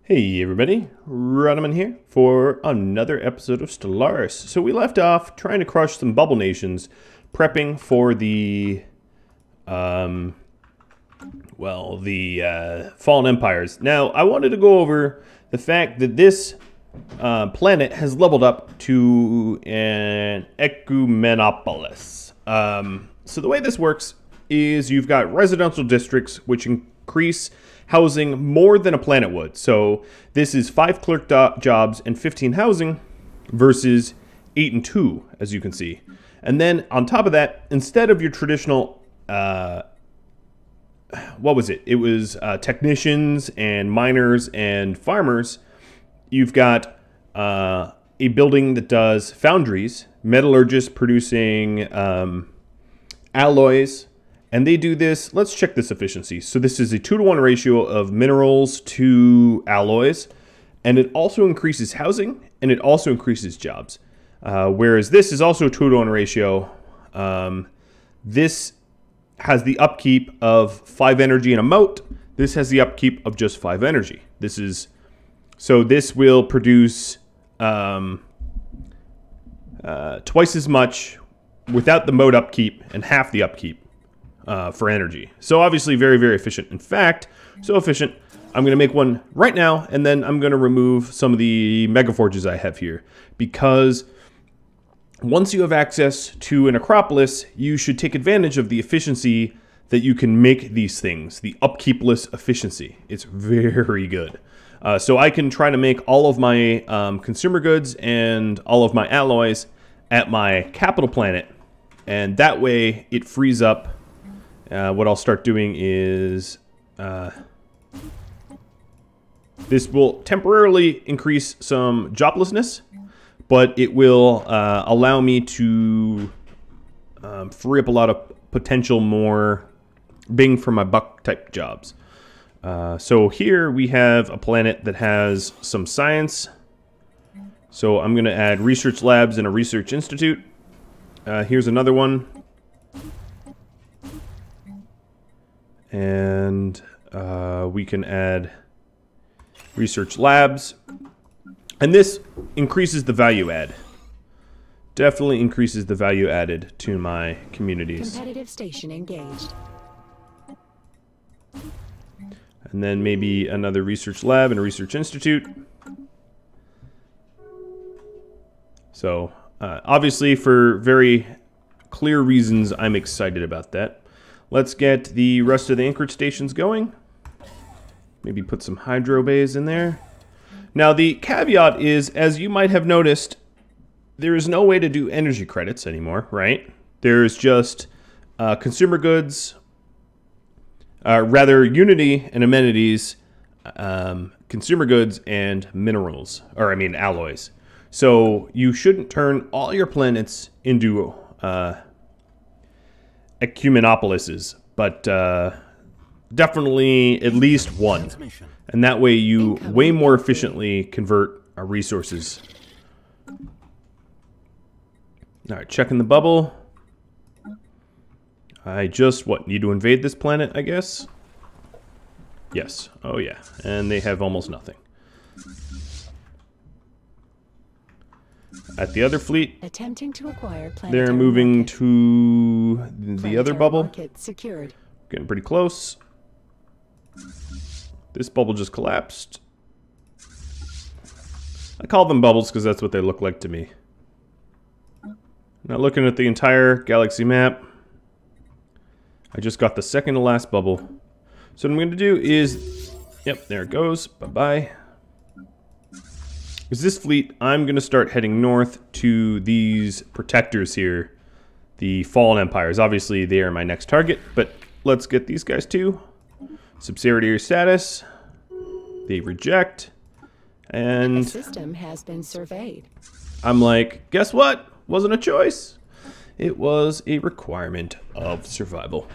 Hey everybody, Rodman here for another episode of Stellaris. So we left off trying to crush some bubble nations, prepping for the, Fallen Empires. Now, I wanted to go over the fact that this planet has leveled up to an ecumenopolis. So the way this works is you've got residential districts which increase housing more than a planet would. So this is 5 clerk jobs and 15 housing versus 8 and 2, as you can see. And then on top of that, instead of your traditional, what was it? It was technicians and miners and farmers. You've got a building that does foundries, metallurgists producing alloys. And they do this, let's check this efficiency. So this is a 2-to-1 ratio of minerals to alloys. And it also increases housing, and it also increases jobs. Whereas this is also a 2-to-1 ratio. This has the upkeep of 5 energy and a moat. This has the upkeep of just 5 energy. This will produce twice as much without the moat upkeep and half the upkeep. For energy. So obviously very, very efficient. In fact, so efficient, I'm going to make one right now, and then I'm going to remove some of the mega forges I have here. Because once you have access to an Acropolis, you should take advantage of the efficiency that you can make these things. The upkeepless efficiency. It's very good. So I can try to make all of my consumer goods and all of my alloys at my capital planet. And that way it frees up. What I'll start doing is this will temporarily increase some joblessness, but it will allow me to free up a lot of potential more bang for my buck type jobs. So here we have a planet that has some science. So I'm going to add research labs and a research institute. Here's another one. And we can add research labs. And this increases the value add. Definitely increases the value added to my communities. Competitive station engaged. And then maybe another research lab and a research institute. So obviously for very clear reasons, I'm excited about that. Let's get the rest of the anchorage stations going. Maybe put some hydro bays in there. Now the caveat is, as you might have noticed, there is no way to do energy credits anymore, right? There's just consumer goods, rather unity and amenities, consumer goods and minerals, or I mean alloys. So you shouldn't turn all your planets into ecumenopolises, but definitely at least one. And that way you way more efficiently convert our resources. Alright, checking the bubble. I just, need to invade this planet, I guess? Yes. Oh yeah. And they have almost nothing. At the other fleet, attempting to acquire they're moving to the other bubble. Secured. Getting pretty close. This bubble just collapsed. I call them bubbles because that's what they look like to me. Now looking at the entire galaxy map, I just got the second to last bubble. So what I'm going to do is, yep, there it goes. Bye-bye. Because this fleet, I'm going to start heading north to these protectors here. The Fallen Empires. Obviously, they are my next target, but let's get these guys too. Subsidiary status. They reject. And the system has been surveyed. I'm like, guess what? Wasn't a choice. It was a requirement of survival.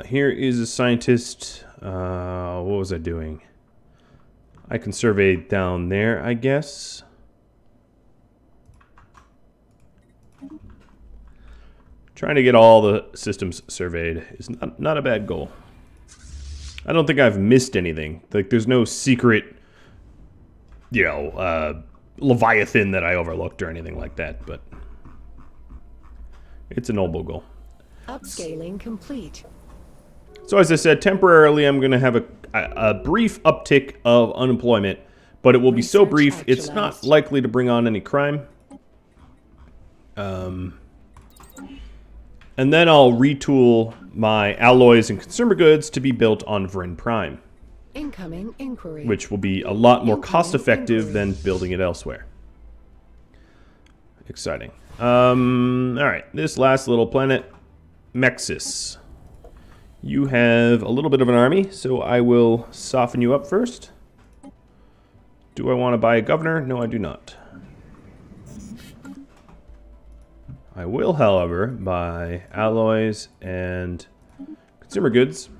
Here is a scientist. What was I doing? I can survey down there, I guess. Trying to get all the systems surveyed is not a bad goal. I don't think I've missed anything. Like, there's no secret, you know, Leviathan that I overlooked or anything like that, but it's a noble goal. Upscaling complete. So as I said, temporarily I'm going to have a brief uptick of unemployment, but it will be so brief it's not likely to bring on any crime. And then I'll retool my alloys and consumer goods to be built on Vrinn Prime. Incoming inquiry. Which will be a lot more cost-effective than building it elsewhere. Exciting. Alright, this last little planet, Mexis. You have a little bit of an army, so I will soften you up first. Do I want to buy a governor? No, I do not. I will, however, buy alloys and consumer goods.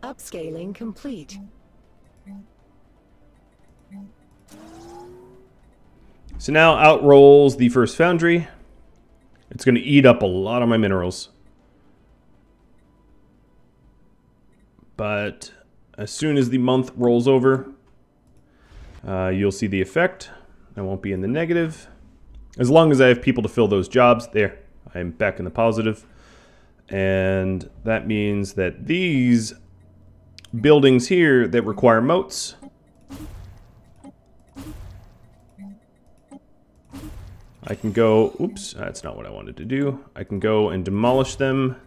Upscaling complete. So now out rolls the first foundry. It's going to eat up a lot of my minerals. But as soon as the month rolls over, you'll see the effect. I won't be in the negative. As long as I have people to fill those jobs, there, I'm back in the positive. And that means that these buildings here that require moats, I can go, oops, that's not what I wanted to do. I can go and demolish them.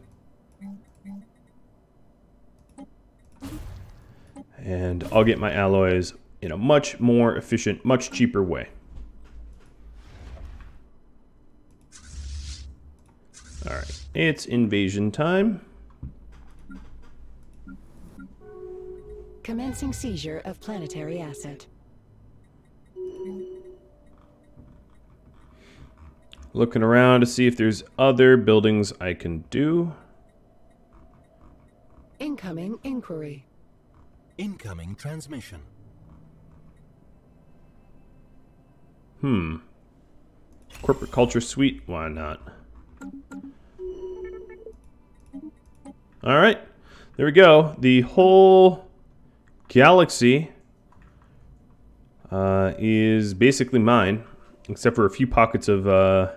And I'll get my alloys in a much more efficient, much cheaper way. Alright, it's invasion time. Commencing seizure of planetary asset. Looking around to see if there's other buildings I can do. Incoming inquiry. Incoming transmission. Corporate culture suite, why not? Alright, there we go. The whole galaxy is basically mine, except for a few pockets of the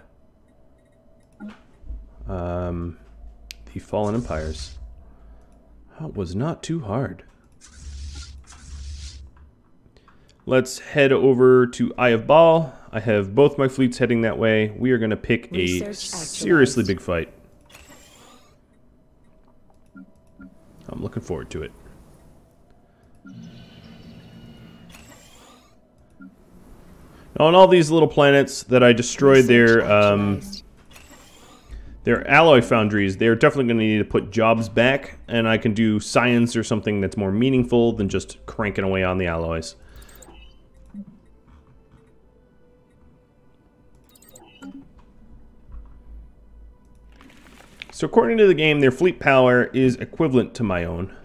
fallen empires. That was not too hard. Let's head over to Eye of Baal. I have both my fleets heading that way. We are going to pick a seriously big fight. I'm looking forward to it. Now, on all these little planets that I destroyed their alloy foundries, they're definitely going to need to put jobs back, and I can do science or something that's more meaningful than just cranking away on the alloys. So according to the game, their fleet power is equivalent to my own.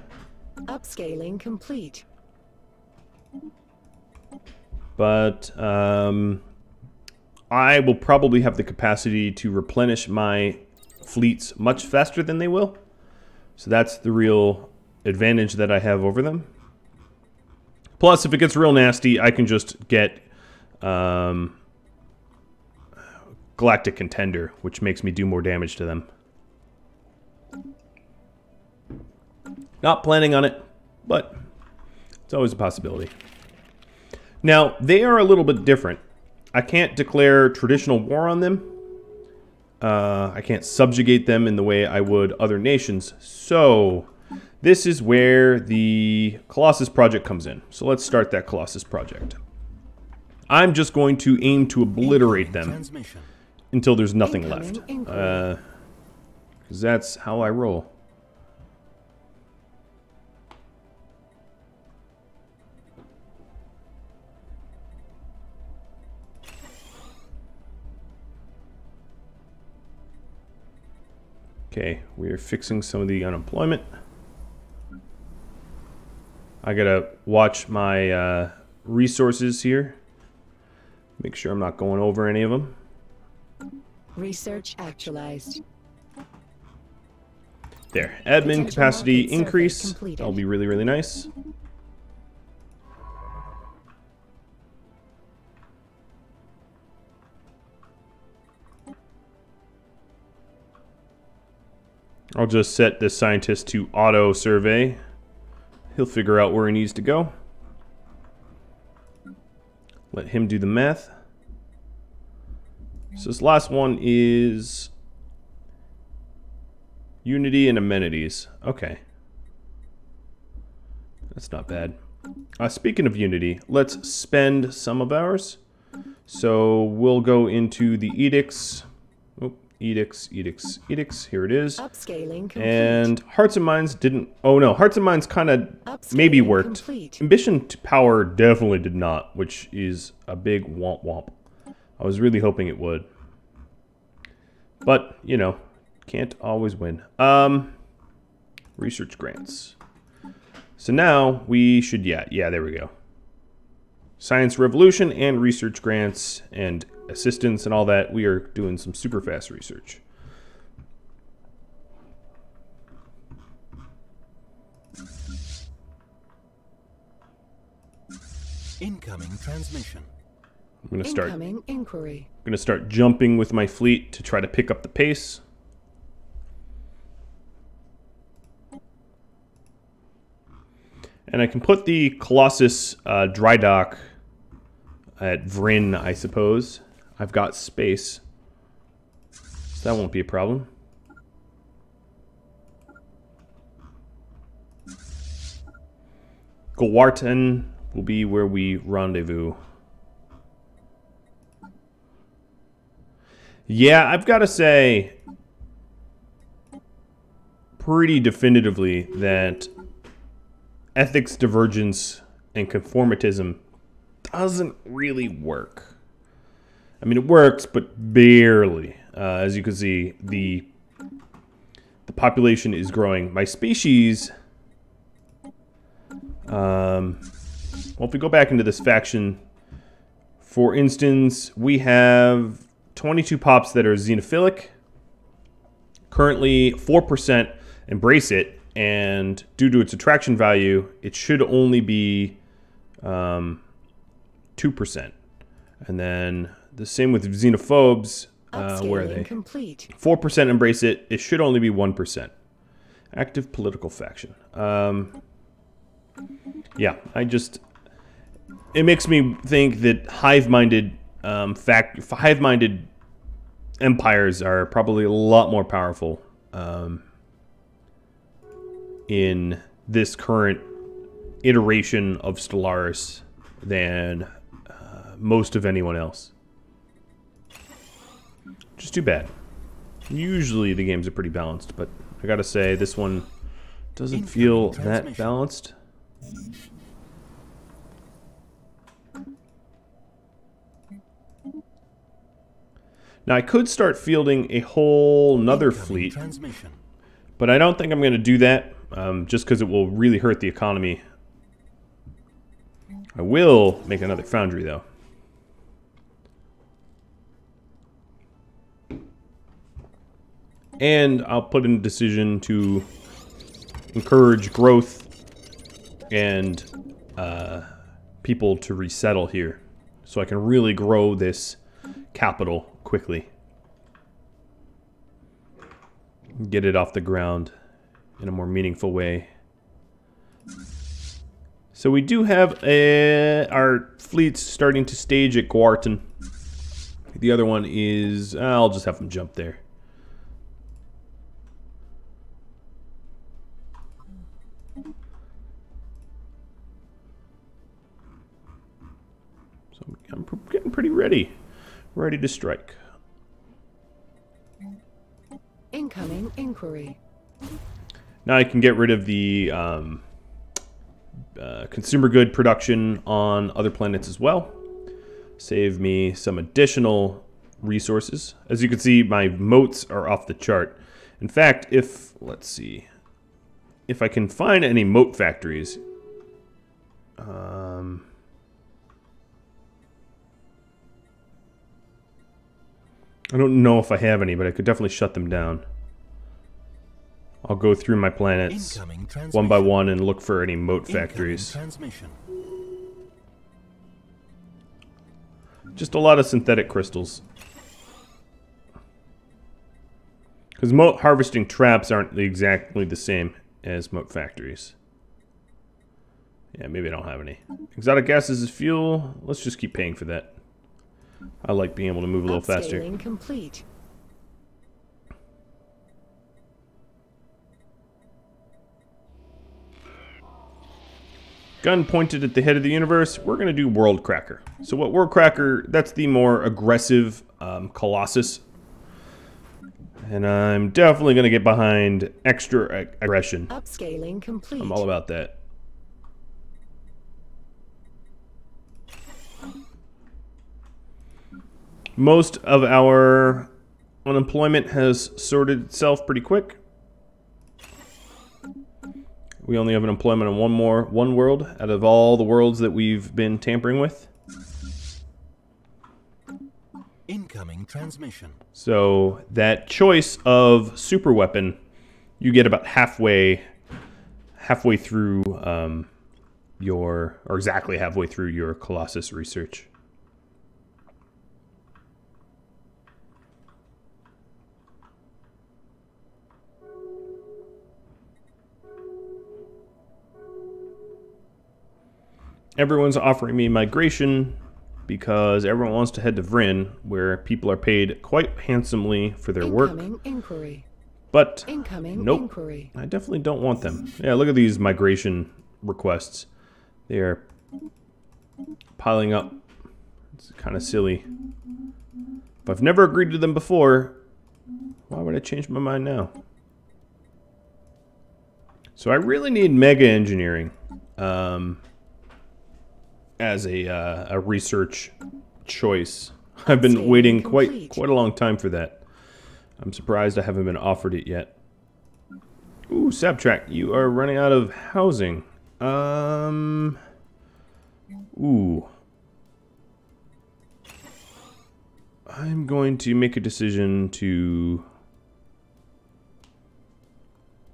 Upscaling complete. But I will probably have the capacity to replenish my fleets much faster than they will. So that's the real advantage that I have over them. Plus, if it gets real nasty, I can just get galactic contender, which makes me do more damage to them. Not planning on it, but it's always a possibility. Now, they are a little bit different. I can't declare traditional war on them. I can't subjugate them in the way I would other nations. So, this is where the Colossus project comes in. So let's start that Colossus project. I'm just going to aim to obliterate them until there's nothing left. Because that's how I roll. Okay, we are fixing some of the unemployment. I gotta watch my resources here. Make sure I'm not going over any of them. Research actualized. There. Admin Potential capacity market survey increase. completed. That'll be really, really nice. I'll just set this scientist to auto survey. He'll figure out where he needs to go. Let him do the math. So this last one is Unity and amenities. Okay. That's not bad. Speaking of Unity, let's spend some of ours. So we'll go into the edicts. Oh, edicts. Here it is. Upscaling complete. And Hearts and Minds didn't... Oh no, Hearts and Minds kind of maybe Upscaling worked. complete. Ambition to Power definitely did not, which is a big womp womp. I was really hoping it would. But, you know, can't always win. Research grants. So now we should, yeah, there we go. Science Revolution and research grants and assistance and all that. We are doing some super fast research. Incoming transmission. I'm gonna start. Incoming inquiry. I'm gonna start jumping with my fleet to try to pick up the pace. And I can put the Colossus dry dock at Vrinn, I suppose. I've got space, so that won't be a problem. Gawarten will be where we rendezvous. Yeah, I've got to say pretty definitively that ethics divergence and conformitism doesn't really work. I mean, it works, but barely. As you can see, the population is growing. My species... well, if we go back into this faction, for instance, we have 22 pops that are xenophilic. Currently, 4% embrace it, and due to its attraction value, it should only be 2%. And then the same with xenophobes. Where are they? Complete. 4% embrace it. It should only be 1%. Active political faction. Yeah, it makes me think that hive-minded empires are probably a lot more powerful in this current iteration of Stellaris than most of anyone else. Just too bad. Usually the games are pretty balanced, but I gotta say this one doesn't feel that balanced. Now I could start fielding a whole nother fleet, but I don't think I'm going to do that, just because it will really hurt the economy. I will make another foundry though. And I'll put in a decision to encourage growth and people to resettle here, so I can really grow this capital quickly. Get it off the ground in a more meaningful way. So we do have our fleets starting to stage at Gawarten. The other one is... I'll just have them jump there. So I'm getting pretty ready. Ready to strike. Incoming inquiry. Now I can get rid of the consumer good production on other planets as well. Save me some additional resources. As you can see, my moats are off the chart. In fact, let's see, if I can find any moat factories. I don't know if I have any, but I could definitely shut them down. I'll go through my planets one by one and look for any moat factories. Just a lot of synthetic crystals. Because moat harvesting traps aren't exactly the same as moat factories. Yeah, maybe I don't have any. Exotic gases as fuel. Let's just keep paying for that. I like being able to move a little faster. Upscaling complete. Gun pointed at the head of the universe. We're going to do World Cracker. So what World Cracker, that's the more aggressive Colossus. And I'm definitely going to get behind extra aggression. Upscaling complete. I'm all about that. Most of our unemployment has sorted itself pretty quick. We only have an employment on one world out of all the worlds that we've been tampering with. Incoming transmission. So that choice of super weapon, you get about halfway through or exactly halfway through your Colossus research. Everyone's offering me migration because everyone wants to head to Vrinn, where people are paid quite handsomely for their work. Inquiry. But Nope. Inquiry. I definitely don't want them. Yeah, look at these migration requests. They are piling up. It's kind of silly. If I've never agreed to them before, why would I change my mind now? So I really need mega engineering. As a research choice. I've been waiting quite a long time for that. I'm surprised I haven't been offered it yet. Ooh, Subtract, you are running out of housing. Ooh. I'm going to make a decision to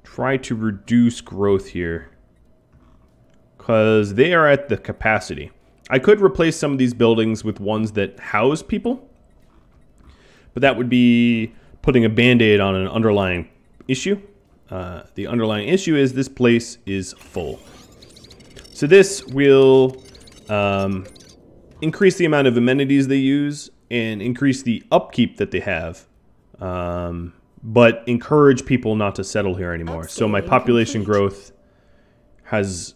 try to reduce growth here, because they are at the capacity. I could replace some of these buildings with ones that house people, but that would be putting a band-aid on an underlying issue. The underlying issue is this place is full. So this will increase the amount of amenities they use and increase the upkeep that they have, but encourage people not to settle here anymore. So my population growth has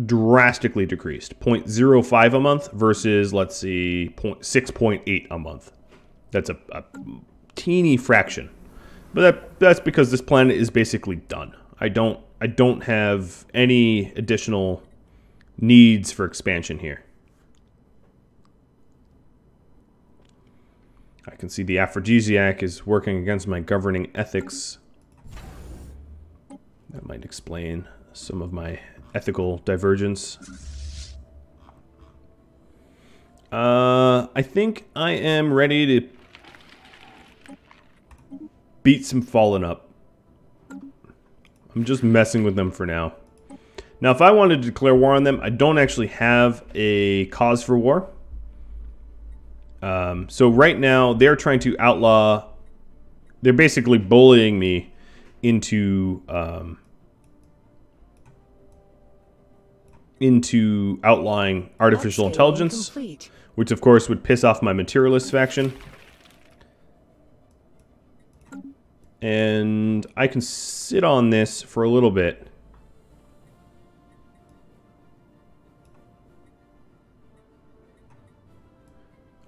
drastically decreased. 0.05 a month versus, let's see, 6.8 a month. That's a teeny fraction. But that's because this planet is basically done. I don't have any additional needs for expansion here. I can see the aphrodisiac is working against my governing ethics. That might explain some of my ethical divergence. I think I am ready to beat some Fallen up. I'm just messing with them for now. Now, if I wanted to declare war on them, I don't actually have a cause for war. So right now, they're trying to outlaw... They're basically bullying me into outlawing artificial intelligence, which of course would piss off my Materialist faction. And I can sit on this for a little bit.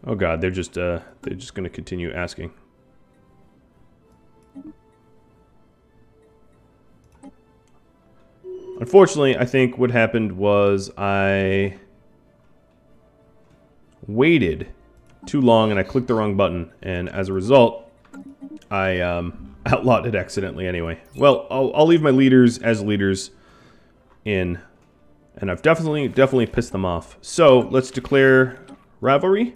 Oh god, they're just going to continue asking. Unfortunately, I think what happened was I waited too long and I clicked the wrong button, and as a result, I outlawed it accidentally anyway. Well, I'll leave my leaders as leaders in, and I've definitely pissed them off. So let's declare rivalry.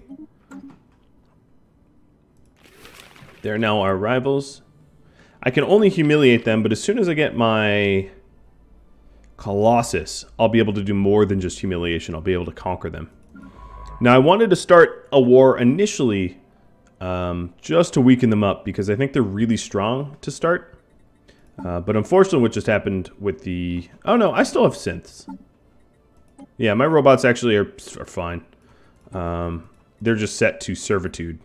They're now our rivals. I can only humiliate them, but as soon as I get my Colossus, I'll be able to do more than just humiliation. I'll be able to conquer them. Now, I wanted to start a war initially just to weaken them up, because I think they're really strong to start. But unfortunately, what just happened with the... Oh no, I still have synths. Yeah, my robots actually are fine. They're just set to servitude.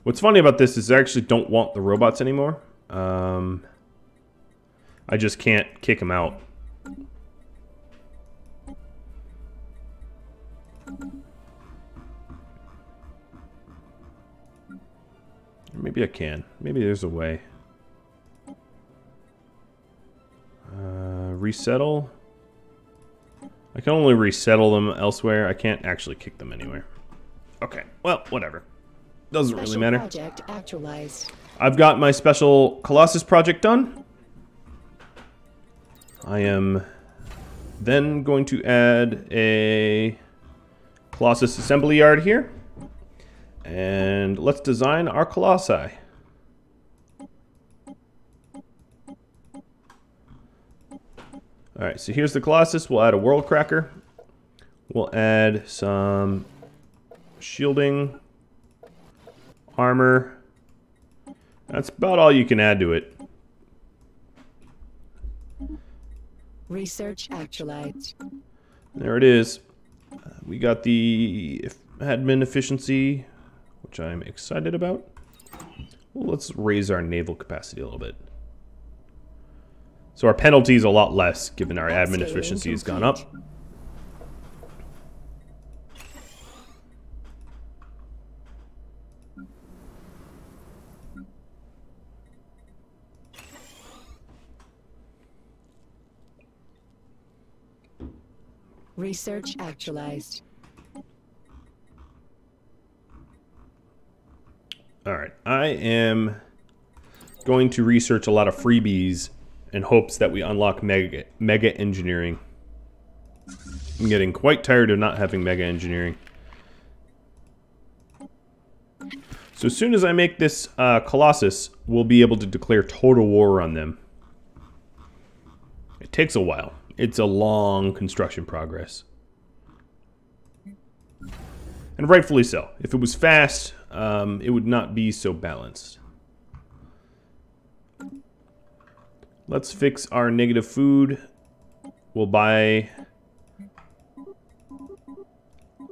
What's funny about this is I actually don't want the robots anymore. I just can't kick them out. Maybe I can. Maybe there's a way. Resettle. I can only resettle them elsewhere. I can't actually kick them anywhere. Okay, well, whatever. Doesn't really matter. Project actualized. I've got my special Colossus project done. I am then going to add a Colossus assembly yard here. And let's design our Colossi. Alright, so here's the Colossus. We'll add a world cracker. We'll add some shielding, armor. That's about all you can add to it. Research actualized. There it is. We got the admin efficiency, which I'm excited about. Well, let's raise our naval capacity a little bit. So our penalty is a lot less, given our admin efficiency has gone up. Research actualized. Alright, I am going to research a lot of freebies in hopes that we unlock mega engineering. I'm getting quite tired of not having mega engineering. So as soon as I make this Colossus, we'll be able to declare total war on them. It takes a while. It's a long construction progress. And rightfully so. If it was fast, it would not be so balanced. Let's fix our negative food. We'll buy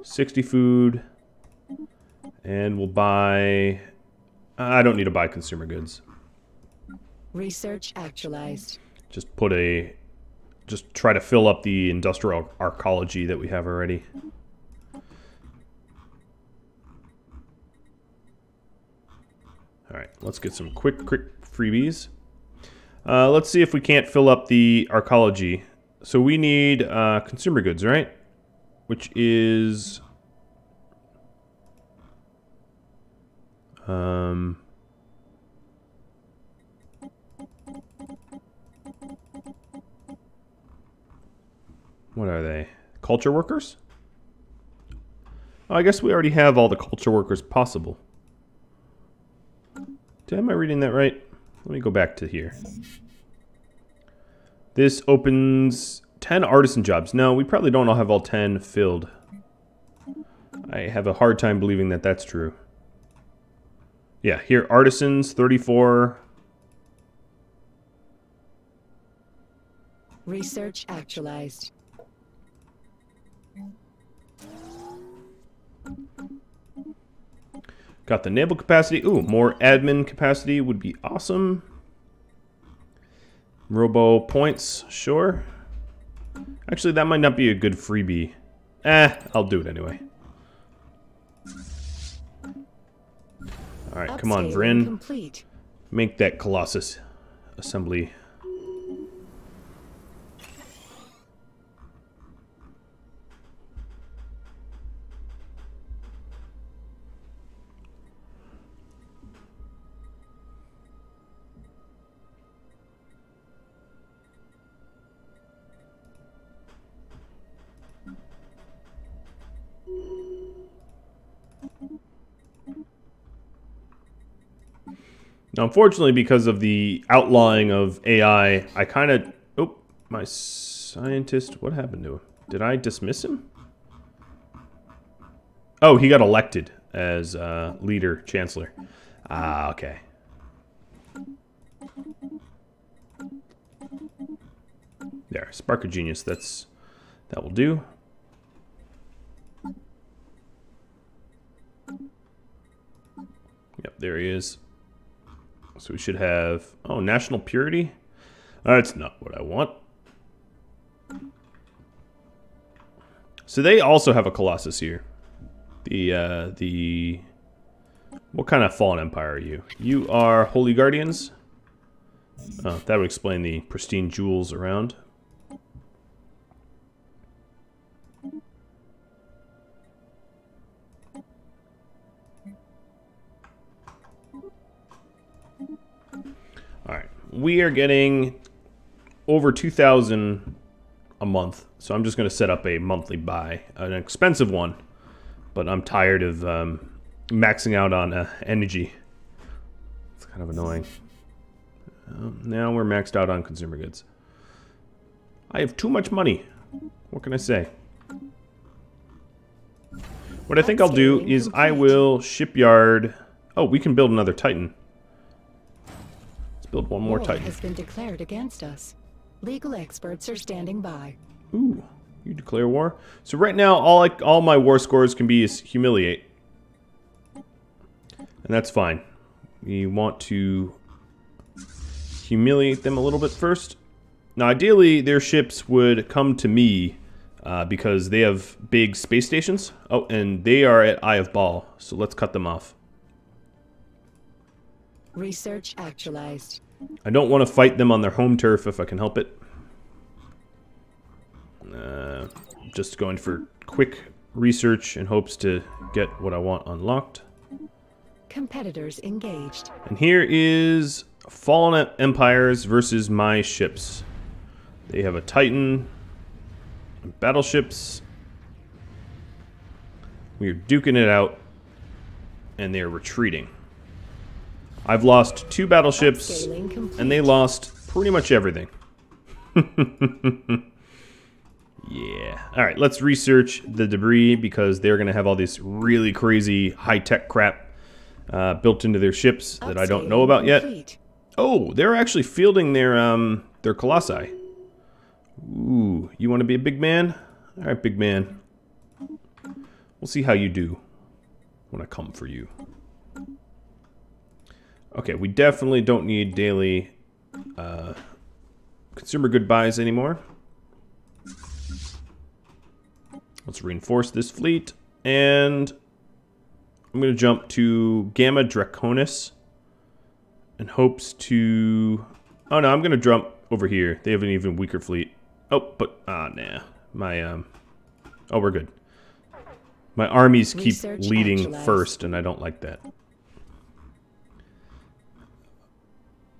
60 food. And we'll buy... I don't need to buy consumer goods. Research actualized. Just put a... Just try to fill up the industrial arcology that we have already. Alright, let's get some quick freebies. Let's see if we can't fill up the arcology. So we need consumer goods, right? Which is... what are they? Culture workers? Oh, I guess we already have all the culture workers possible. Am I reading that right? Let me go back to here. This opens 10 artisan jobs. No, we probably don't all have all 10 filled. I have a hard time believing that that's true. Yeah, here, artisans, 34. Research actualized. Got the naval capacity. Ooh, more admin capacity would be awesome. Robo points, sure. Actually, that might not be a good freebie. I'll do it anyway. Alright, come on, Vrinn. Complete. Make that Colossus assembly. Now, unfortunately, because of the outlawing of AI, I kind of... Oh, my scientist... What happened to him? Did I dismiss him? Oh, he got elected as leader, chancellor. Ah, okay. There, spark of genius. That will do. Yep, there he is. So we should have... Oh, national purity? That's not what I want. So they also have a Colossus here. The... What kind of fallen empire are you? You are Holy Guardians? Oh, that would explain the pristine jewels around. Alright, we are getting over 2,000 a month, so I'm just going to set up a monthly buy. An expensive one, but I'm tired of maxing out on energy. It's kind of annoying. Now we're maxed out on consumer goods. I have too much money. What can I say? What I think I'll do is I will shipyard... Oh, we can build another Titan. Let's build one more Titan. War has been declared against us. Legal experts are standing by. Ooh, you declare war? So right now, all my war scores can be is humiliate. And that's fine. We want to humiliate them a little bit first. Now, ideally, their ships would come to me because they have big space stations. Oh, and they are at Eye of Ball, so let's cut them off. Research actualized. I don't want to fight them on their home turf if I can help it. Just going for quick research in hopes to get what I want unlocked. Competitors engaged. And here is Fallen Empires versus my ships. They have a Titan, and battleships. We are duking it out, and they are retreating. I've lost 2 battleships, and they lost pretty much everything. Yeah. Alright, let's research the debris, because they're going to have all this really crazy high-tech crap built into their ships that I don't know about yet. Oh, they're actually fielding their Colossi. Ooh, you want to be a big man? Alright, big man. We'll see how you do when I come for you. Okay, we definitely don't need daily consumer good buys anymore. Let's reinforce this fleet, and I'm going to jump to Gamma Draconis in hopes to... Oh no, I'm going to jump over here. They have an even weaker fleet. Oh, but... nah. My, Oh, we're good. My armies keep leading first, and I don't like that.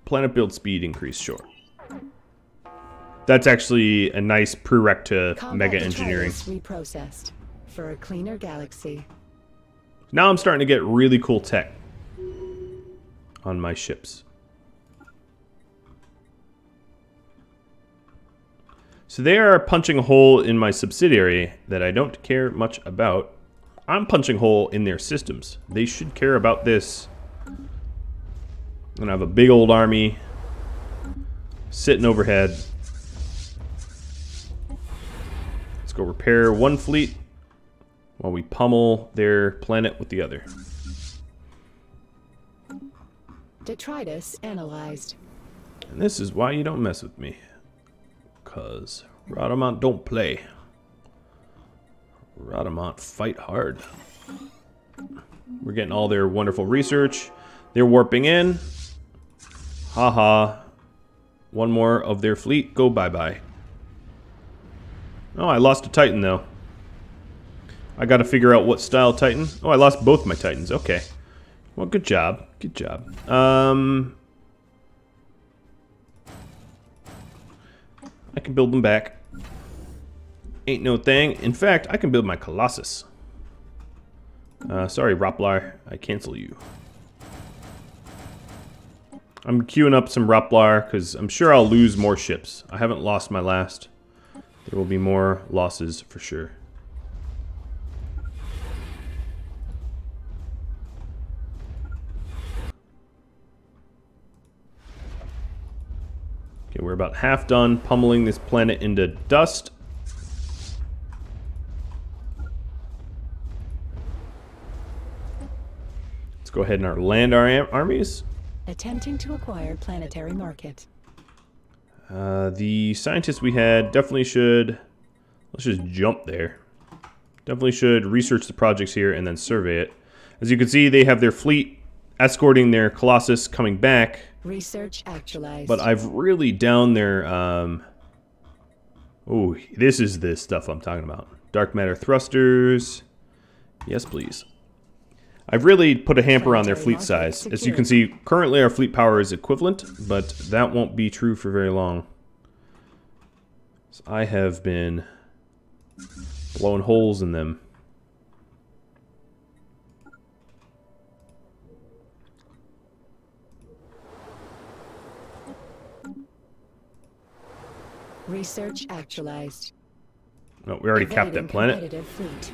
Planet build speed increase, sure. That's actually a nice prereq to mega engineering. Reprocessed for a cleaner galaxy. Now I'm starting to get really cool tech on my ships. So they are punching a hole in my subsidiary that I don't care much about. I'm punching a hole in their systems. They should care about this. And I have a big old army sitting overhead. Let's go repair one fleet while we pummel their planet with the other. Detritus analyzed. And this is why you don't mess with me. Because Radamant don't play. Radamant fight hard. We're getting all their wonderful research. They're warping in. Haha. One more of their fleet. Go bye-bye. Oh, I lost a Titan, though. I gotta figure out what style Titan. Oh, I lost both my Titans. Okay. Well, good job. Good job. I can build them back. Ain't no thing. In fact, I can build my Colossus. Sorry, Ropplar. I cancel you. I'm queuing up some Rapplar because I'm sure I'll lose more ships. I haven't lost my last. There will be more losses for sure. Okay, we're about half done pummeling this planet into dust. Let's go ahead and land our armies. Attempting to acquire planetary market. The scientists we had definitely should... Let's just jump there. Definitely should research the projects here and then survey it. As you can see, they have their fleet escorting their Colossus coming back. Research actualized. But I've really down their... Oh, this is the stuff I'm talking about. Dark matter thrusters. Yes, please. I've really put a hamper on their fleet size. As you can see, currently our fleet power is equivalent, but that won't be true for very long. So I have been blowing holes in them. Research actualized. No, we already capped that planet. Fleet.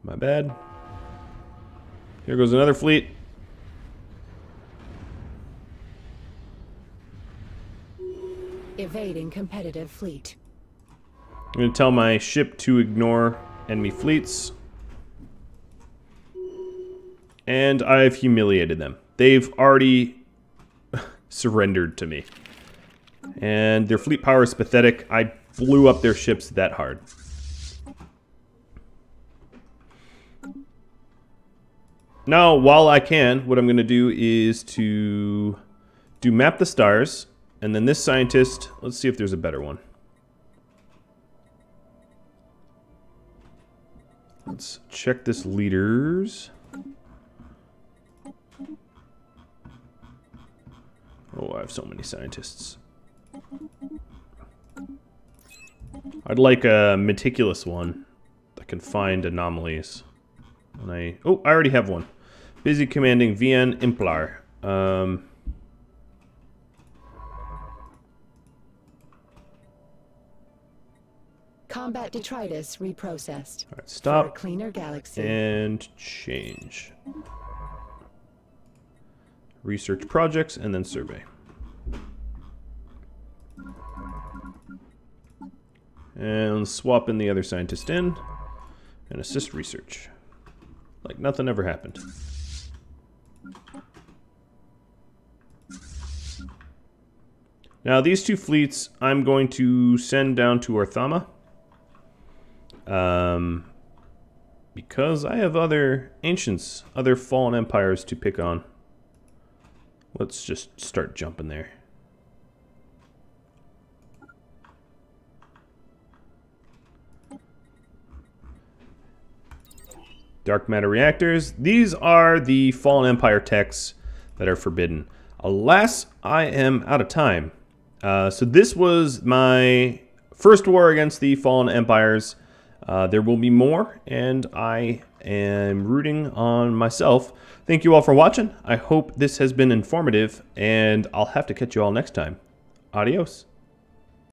My bad. Here goes another fleet. Evading competitive fleet. I'm going to tell my ship to ignore enemy fleets. And I've humiliated them. They've already surrendered to me. And their fleet power is pathetic. I blew up their ships that hard. Now, while I can, what I'm going to do is to map the stars. And then this scientist, let's see if there's a better one. Let's check this leaders. Oh, I have so many scientists. I'd like a meticulous one that can find anomalies. And I already have one. Busy commanding VN Implar. Combat detritus reprocessed. All right, stop. For a cleaner galaxy. And change. Research projects and then survey. And swap in the other scientist in and assist research. Like nothing ever happened. Now these two fleets I'm going to send down to Orthama. Because I have other ancients, other fallen empires to pick on. Let's just start jumping there. Dark matter reactors. These are the fallen empire techs that are forbidden. Alas, I am out of time. So this was my first war against the fallen empires. There will be more, and I am rooting on myself. Thank you all for watching. I hope this has been informative, and I'll have to catch you all next time. Adios.